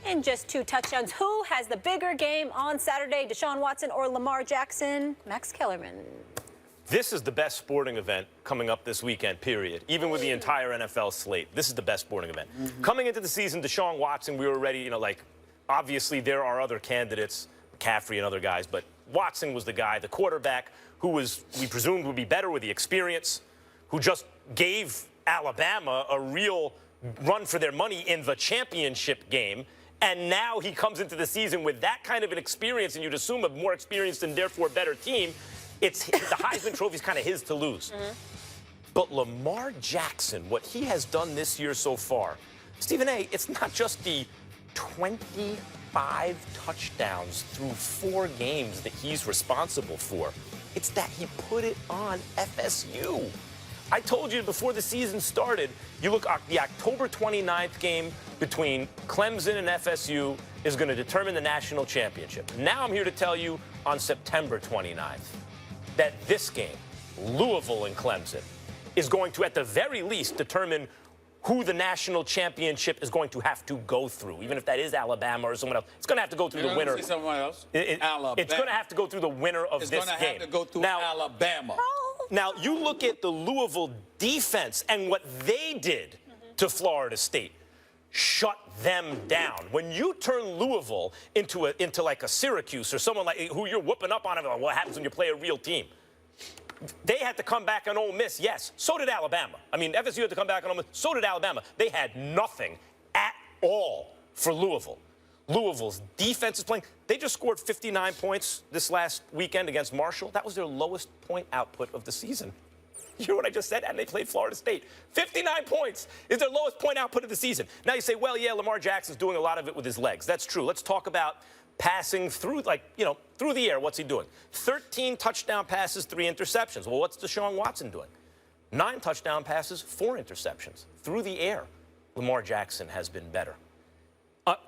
And just 2 touchdowns. Who has the bigger game on Saturday, Deshaun Watson or Lamar Jackson? Max Kellerman. This is the best sporting event coming up this weekend, period. Even with the entire NFL slate, this is the best sporting event. Coming into the season, Deshaun Watson, we were ready, obviously there are other candidates, McCaffrey and other guys, but Watson was the guy, the quarterback, who we presumed would be better with the experience, who just gave Alabama a real run for their money in the championship game. And now he comes into the season with that kind of an experience, and you'd assume a more experienced and therefore better team. The Heisman Trophy is kind of his to lose. But Lamar Jackson, what he has done this year so far, Stephen A., it's not just the 25 touchdowns through 4 games that he's responsible for. It's that he put it on FSU. I told you before the season started, you look at the October 29th game between Clemson and FSU is going to determine the national championship. Now I'm here to tell you on September 29th that this game, Louisville and Clemson, is going to, at the very least, determine who the national championship is going to have to go through, even if that is Alabama or someone else. It's going to have to go through the winner. Someone else? Alabama. It's going to have to go through the winner of this game. It's going to have to go through Alabama. Now, you look at the Louisville defense and what they did to Florida State. Shut them down. When you turn Louisville into like a Syracuse or someone like who you're whooping up on, what happens when you play a real team? They had to come back on Ole Miss, yes. So did Alabama. I mean, FSU had to come back on Ole Miss. So did Alabama. They had nothing at all for Louisville. Louisville's defense is playing. They just scored 59 points this last weekend against Marshall. That was their lowest point output of the season. You hear what I just said? And they played Florida State. 59 points is their lowest point output of the season. Now you say, well, yeah, Lamar Jackson's doing a lot of it with his legs. That's true. Let's talk about passing through, through the air. What's he doing? 13 touchdown passes, 3 interceptions. Well, what's Deshaun Watson doing? 9 touchdown passes, 4 interceptions. Through the air, Lamar Jackson has been better.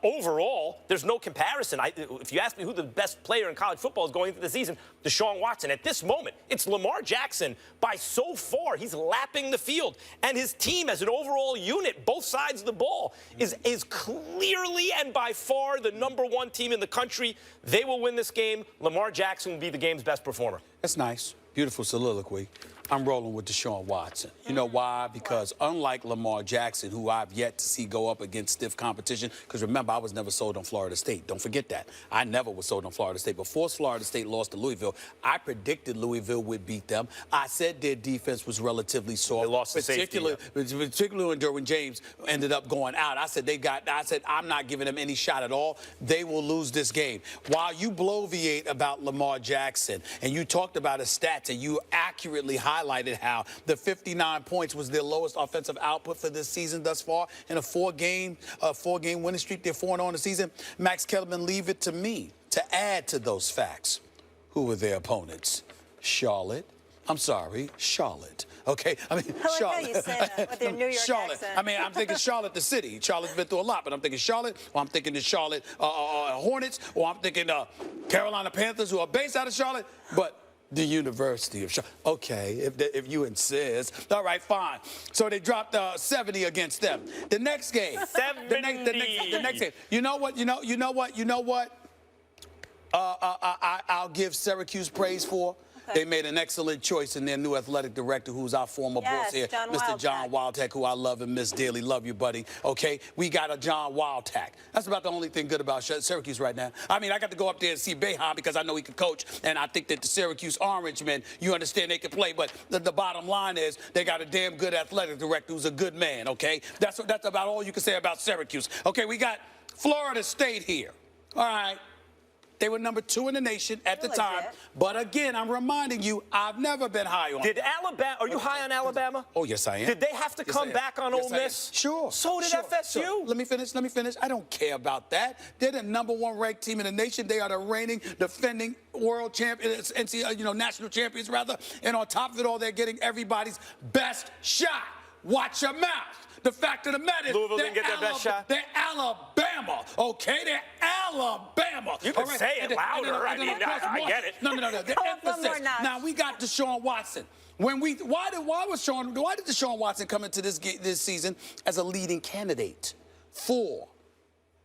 Overall, there's no comparison. If you ask me who the best player in college football is going into the season, Deshaun Watson. At this moment, it's Lamar Jackson. By so far, he's lapping the field. And his team as an overall unit, both sides of the ball, is clearly and by far the #1 team in the country. They will win this game. Lamar Jackson will be the game's best performer. That's nice. Beautiful soliloquy. I'm rolling with Deshaun Watson. You know why? Because unlike Lamar Jackson, who I've yet to see go up against stiff competition, because remember, I was never sold on Florida State. Don't forget that. I never was sold on Florida State. Before Florida State lost to Louisville, I predicted Louisville would beat them. I said their defense was relatively soft. They lost the safety. Particularly when Derwin James ended up going out. I said I'm not giving them any shot at all. They will lose this game. While you bloviate about Lamar Jackson, and you talked about his stats, and you accurately highlighted how the 59 points was their lowest offensive output for this season thus far in a four-game winning streak. They're 4-0 in the season. Max Kellerman, leave it to me to add to those facts. Who were their opponents? Charlotte. Okay, I mean, I like Charlotte. how you said that with your New York Charlotte. accent. I mean, I'm thinking Charlotte, the city. Charlotte's been through a lot, but I'm thinking Charlotte, or I'm thinking the Charlotte Hornets, or I'm thinking Carolina Panthers, who are based out of Charlotte, but the University of Charlotte. Okay, if you insist. All right, fine. So they dropped 70 against them. The next game. 70. The next game. You know what? I'll give Syracuse praise for. They made an excellent choice in their new athletic director, who's our former boss here, Mr. John Wildhack, who I love and miss dearly. Love you, buddy. Okay, we got a John Wildhack. That's about the only thing good about Syracuse right now. I mean, I got to go up there and see Boeheim because I know he can coach, and I think that the Syracuse Orange men, you understand, they can play. But the bottom line is they got a damn good athletic director who's a good man. Okay, that's about all you can say about Syracuse. Okay, we got Florida State here. All right. They were #2 in the nation at the time. But again, I'm reminding you, I've never been high on. Did Alabama? Are you high on Alabama? Oh, yes, I am. Did they have to come back on Ole Miss? Sure. So did FSU. Sure. Let me finish. I don't care about that. They're the #1 ranked team in the nation. They are the reigning, defending world champions, national champions rather. And on top of it all, they're getting everybody's best shot. Watch your mouth. The fact of the matter is, Louisville didn't get their best shot. They're Alabama, okay? They're Alabama. You can say it louder. I get it. No. The emphasis. Now we got Deshaun Watson. Why did Deshaun Watson come into this season as a leading candidate for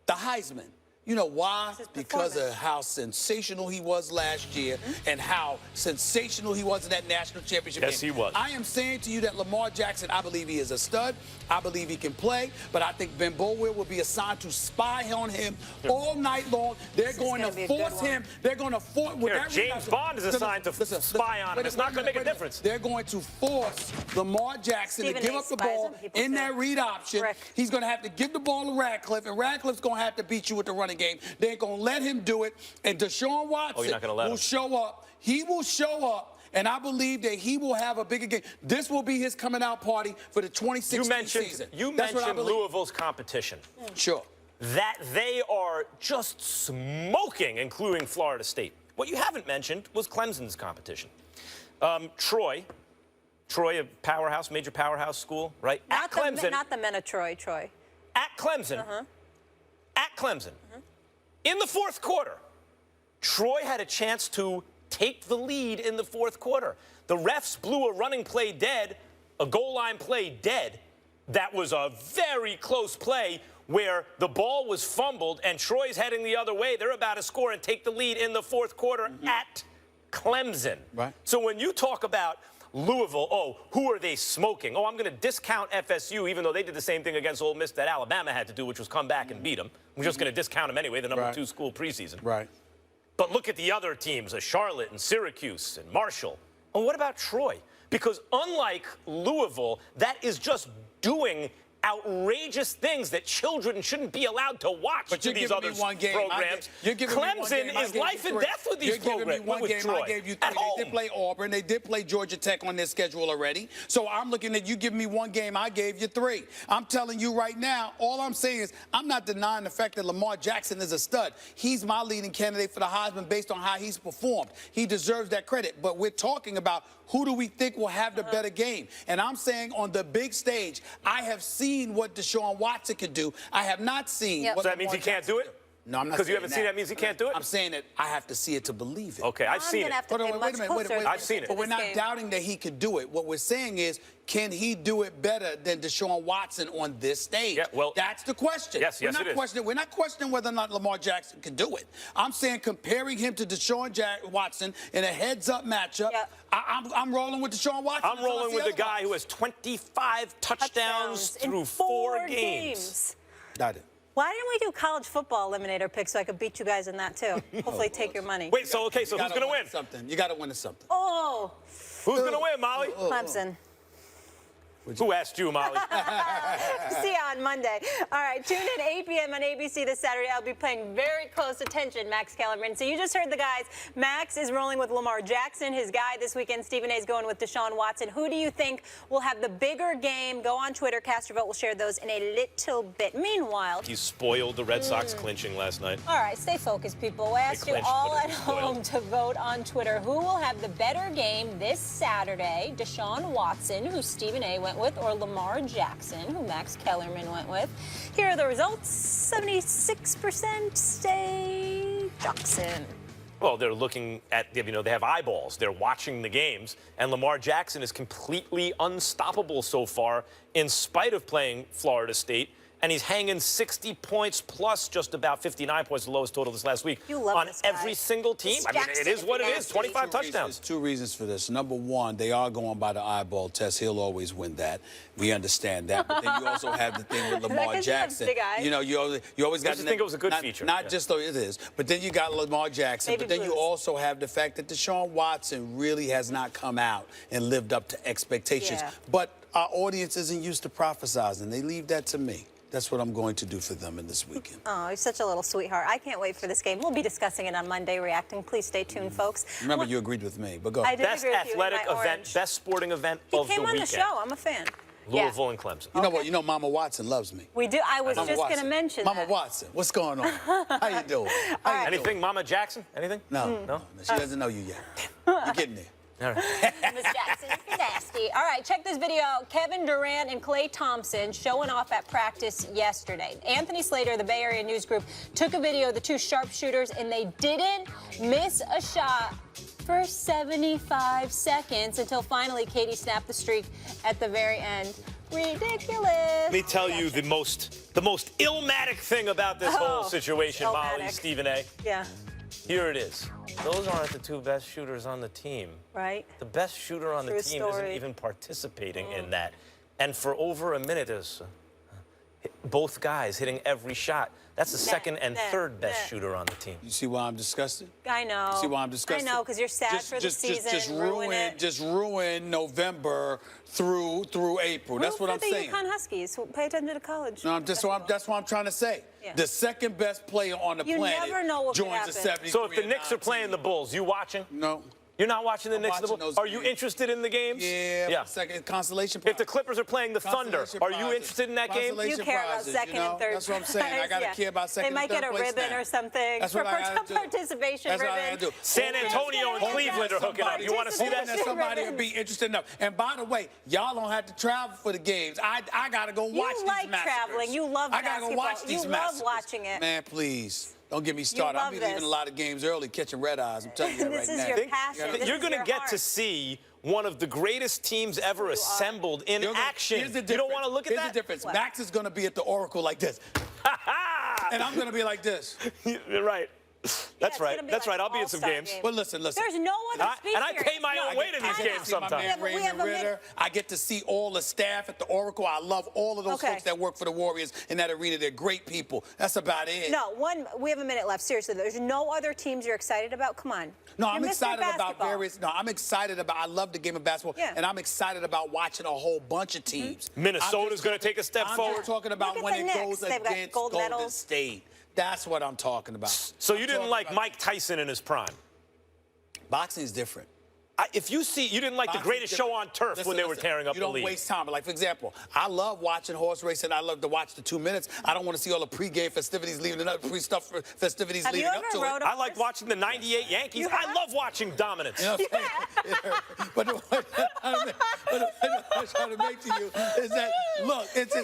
the Heisman. You know why? Because of how sensational he was last year and how sensational he was in that national championship game. Yes, he was. I am saying to you that Lamar Jackson, I believe he is a stud. I believe he can play, but I think Ben Bolwell will be assigned to spy on him all night long. They're going to force him. They're going to force. James Bond is assigned to spy on him. It's not going to make a difference. They're going to force Lamar Jackson to give up the ball in that read option. He's going to have to give the ball to Radcliffe, and Radcliffe's going to have to beat you with the running game. They're going to let him do it, and Deshaun Watson will show up. He will show up. And I believe that he will have a bigger game. This will be his coming out party for the 2016 season. You mentioned Louisville's competition. Sure. That they are just smoking, including Florida State. What you haven't mentioned was Clemson's competition. Troy, a powerhouse, major powerhouse school, right? Not Clemson. Not the men of Troy. At Clemson. At Clemson. In the fourth quarter, Troy had a chance to take the lead in the fourth quarter. The refs blew a running play dead, a goal line play dead. That was a very close play where the ball was fumbled and Troy's heading the other way. They're about to score and take the lead in the fourth quarter at Clemson. Right. So when you talk about Louisville, oh, who are they smoking? Oh, I'm going to discount FSU, even though they did the same thing against Ole Miss that Alabama had to do, which was come back and beat them. I'm just going to discount them anyway, the number 2 school preseason. Right. But look at the other teams, Charlotte and Syracuse and Marshall. And what about Troy? Because unlike Louisville, that is just doing outrageous things that children shouldn't be allowed to watch through these other programs. Clemson is life and death with these programs. You're giving me one game. I gave you 3. They did play Auburn. They did play Georgia Tech on their schedule already. So I'm looking at you giving me 1 game. I gave you 3. I'm telling you right now, all I'm saying is I'm not denying the fact that Lamar Jackson is a stud. He's my leading candidate for the Heisman based on how he's performed. He deserves that credit. But we're talking about who do we think will have the better game. And I'm saying on the big stage, I have seen what Deshaun Watson could do. I have not seen what So that means he can't do it? No, I'm not. Because you haven't seen that means he can't do it? I'm saying that I have to see it to believe it. Okay, I've seen it. Wait a minute. I've seen it. But we're not doubting that he could do it. What we're saying is, can he do it better than Deshaun Watson on this stage? Yeah, well, that's the question. Yes, it is. We're not questioning whether or not Lamar Jackson can do it. I'm saying comparing him to Deshaun Watson in a heads-up matchup, I'm rolling with Deshaun Watson. I'm rolling with the guy who has 25 touchdowns through 4 games. Got it. Why didn't we do college football eliminator picks so I could beat you guys in that too? Hopefully take your money. Wait, so who's going to win? You got to win something. Oh. Who's going to win, Molly? Clemson. Who asked you, Molly? See you on Monday. All right, tune in 8 p.m. on ABC this Saturday. I'll be paying very close attention, Max Kellerman. So you just heard the guys. Max is rolling with Lamar Jackson. His guy this weekend, Stephen A, is going with Deshaun Watson. Who do you think will have the bigger game? Go on Twitter. Cast your vote. We'll share those in a little bit. Meanwhile, He spoiled the Red Sox clinching last night. all right, stay focused, people. I asked you all at home to vote on Twitter. Who will have the better game this Saturday? Deshaun Watson, who Stephen A went with, or Lamar Jackson, who Max Kellerman went with. Here are the results. 76% say Jackson. Well, they're looking at, they have eyeballs. They're watching the games. And Lamar Jackson is completely unstoppable so far in spite of playing Florida State. And he's hanging 60 points plus just about 59 points, the lowest total this last week, on every single team. I mean, it is what it is, 25 touchdowns. There's 2 reasons for this. Number 1, they are going by the eyeball test. He'll always win that. We understand that. But then you also have the thing with Lamar Jackson. You know, you always got to think it was a good feature. Not just though it is. But then you got Lamar Jackson. But then you also have the fact that Deshaun Watson really has not come out and lived up to expectations. But our audience isn't used to prophesizing. They leave that to me. That's what I'm going to do for them in this weekend. Oh, he's such a little sweetheart. I can't wait for this game. We'll be discussing it on Monday Reacting. Please stay tuned, folks. Remember, you agreed with me, but go ahead. Best athletic event, best sporting event of the weekend. He came on the show. I'm a fan. Louisville and Clemson. You know what? You know Mama Watson loves me. We do. I was just going to mention Mama Watson, what's going on? How you doing? Anything, Mama Jackson? Anything? No. She doesn't know you yet. You're getting there. All right. Miss Jackson, you're nasty. All right, check this video out. Kevin Durant and Klay Thompson showing off at practice yesterday. Anthony Slater, the Bay Area News Group, took a video of the 2 sharpshooters, and they didn't miss a shot for 75 seconds until finally Katie snapped the streak at the very end. Ridiculous. Let me tell you the most illmatic thing about this whole situation, Molly, illmatic. Stephen A. Yeah. Here it is. Those aren't the two best shooters on the team. Right. The best shooter on the True team story. isn't even participating in that. And for over a minute, there's both guys hitting every shot. That's the second and third best shooter on the team. You see why I'm disgusted? I know. See why I'm disgusted? I know, because you're sad for the season. Just ruin November through April. That's what I'm saying. Root for the UConn Huskies. Pay attention to college. No, that's what I'm trying to say. Yeah. The second best player on the planet never know what could joins the happen. 73. So if the Knicks are playing the Bulls, you watching? No. You're not watching the Knicks and the watching Bulls? those Are you games. interested in the games? Yeah. Second consolation prize. If the Clippers are playing the Thunder, are you interested in that game? You care about second and third. That's what I'm saying. I got to care about second They and might third get a place ribbon now. or something. That's what I gotta do. Participation That's ribbon. what I gotta do. San Antonio and Cleveland are hooking up. You want to see that? That somebody would be interested enough. And by the way, y'all don't have to travel for the games. I got to go watch these massacres. You like traveling. You love I got to go watch basketball. these You massacres. love watching it. Man, please. Don't get me started. love I'll be leaving this. a lot of games early, catching red eyes. I'm telling you that This right is now. your passion. This You're is going to your get heart. to see one of the greatest teams ever assembled in action. Here's the You don't want to look at Here's that? the difference. Max is going to be at the Oracle like this. And I'm going to be like this. You're right. That's it's right. gonna be That's like right. I'll be at some all-star games. game. But listen. There's no other speed And I pay my own way to these I games get to see my sometimes. man We have Raymond a minute. Ritter. I get to see all the staff at the Oracle. I love all of those folks that work for the Warriors in that arena. They're great people. That's about it. No, we have a minute left. Seriously, there's no other teams you're excited about? Come on. No, You're I'm Mr. excited about Basketball. various. No, I'm excited about. I love the game of basketball, and I'm excited about watching a whole bunch of teams. Minnesota's going to take a step forward. I'm just talking about Look when at it the goes Knicks. They've got against gold Golden medals. State. That's what I'm talking about. So you didn't like Mike Tyson in his prime? Boxing's different. If you see, you didn't like the greatest show on turf when they were tearing up the league. You don't waste time. Like, for example, I love watching horse racing. I love to watch the 2 minutes. I don't want to see all the pre-game festivities leading up, pre-stuff festivities Have you leading up ever to rode it. a I like watching the '98 Yankees. I love watching dominance. You know what I'm saying? But the point I'm trying to make to you is that, look, it's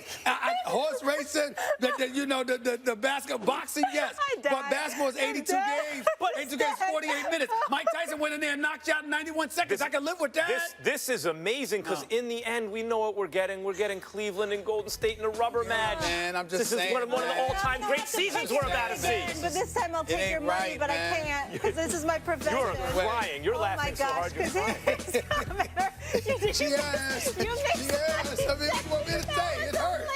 horse racing, the basketball, boxing, yes. But basketball is 82 games. 82 games, 48 minutes. Mike Tyson went in there and knocked you out in 91 seconds. I can live with that. This is amazing because in the end, we know what we're getting. We're getting Cleveland and Golden State in a rubber match. Man, I'm just this saying. is one of the all-time great seasons we're about to see. But this time I'll take your money, right, but man. I can't because this is my profession. You're crying. You're laughing so hard. You're crying. Yes. You mixed Yes. I mean, what do you want me to say? It hurts.